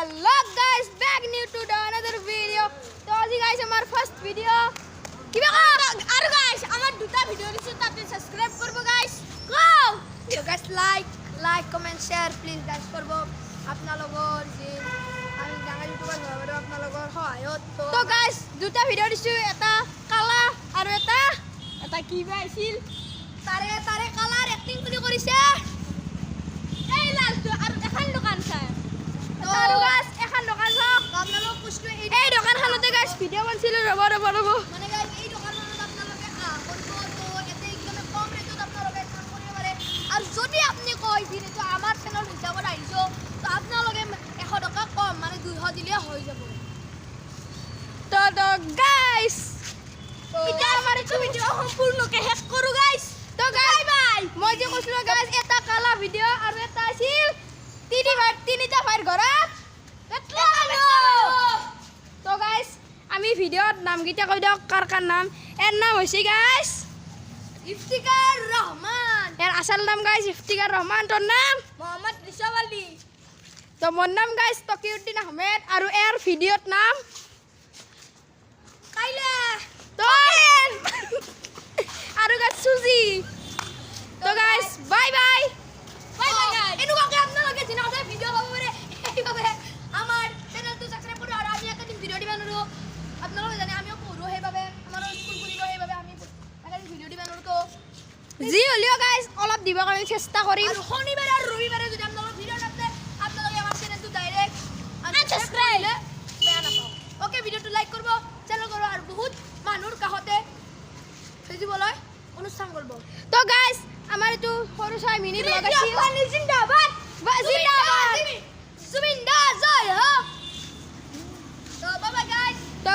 Hello guys, back new to the another video. So guys, our first video. Kiba ka? Aro guys, our duta video nisu tapne subscribe korbo guys. Go! So guys, like, comment, share please guys korbo. Apna logor je ami janga YouTuber hobo apna logor hoyot. So guys, duta video nisu eta kala aro eta kiba asil. Tare kalar acting kuni korise. Ei lastu aro ekhan dokan sa. Taru guys, ekhan dokan sok. Apnalok pushto ei dokan hanote guys video banchilo robo. Mane guys ei dokan hanot apnaloke korbo to ete ekdome kom rate to apnaloke কাম করিব পারে আর যদি আপনি কই দিনে তো আমার channel হিসাবত আইছো তো আপনালকে 100 টাকা কম মানে 200 দিলে হই যাব তো গাইস এটা আমার ভিডিও সম্পূর্ণকে শেষ করু গাইস তো গাইস বাই মই যে কইছিলো গাইস এটা কালা ভিডিও আর এটা আছিল তিনিটা ভাইর ঘৰত তো গাইস আমি ভিডিওর নাম গিটা কই দাও কার নাম এর নাম হইছে গাইস ইফতিকার রহমান এর আসল নাম গাইস ইফতিকার রহমান তোর নাম মোহাম্মদ রিশাব আলী তো মোর নাম গাইস তকিউদ্দিন আহমেদ আর এর ভিডিওর নাম কাইলা তো আর গাইস সুজি তো গাইস বাই বাই গাইস এনুকে আপনারা জিনা আছে ভিডিও পাবো রে এইভাবে আমার চ্যানেল তো সাবস্ক্রাইব করো আর আমি একটা দিন ভিডিও দিবানো আপনারা জানেন আমিও পড়ো এইভাবে আমার স্কুল খুলিব এইভাবে আমি একটা ভিডিও দিবানো তো জি হলিও গাইস অলপ দিবা আমি চেষ্টা করি আর শনিবার আর রবিবারে যদি আপনারা ভিডিও নাতে আপনারা আমার চ্যানেলটো ডাইরেক্ট সাবস্ক্রাইব বেয়া না পাও ওকে ভিডিওটো লাইক করব চ্যানেল করব আর বহুত মানুর কাহতে ফেজিবলয় অনুষ্ঠান করব তো গাইস আমার তো সরু 6 মিনিট লাগাছি জিন্দাবাদ জিন্দাবাদ জুবিন্দা জয় হোক তো বাবা গাইস তো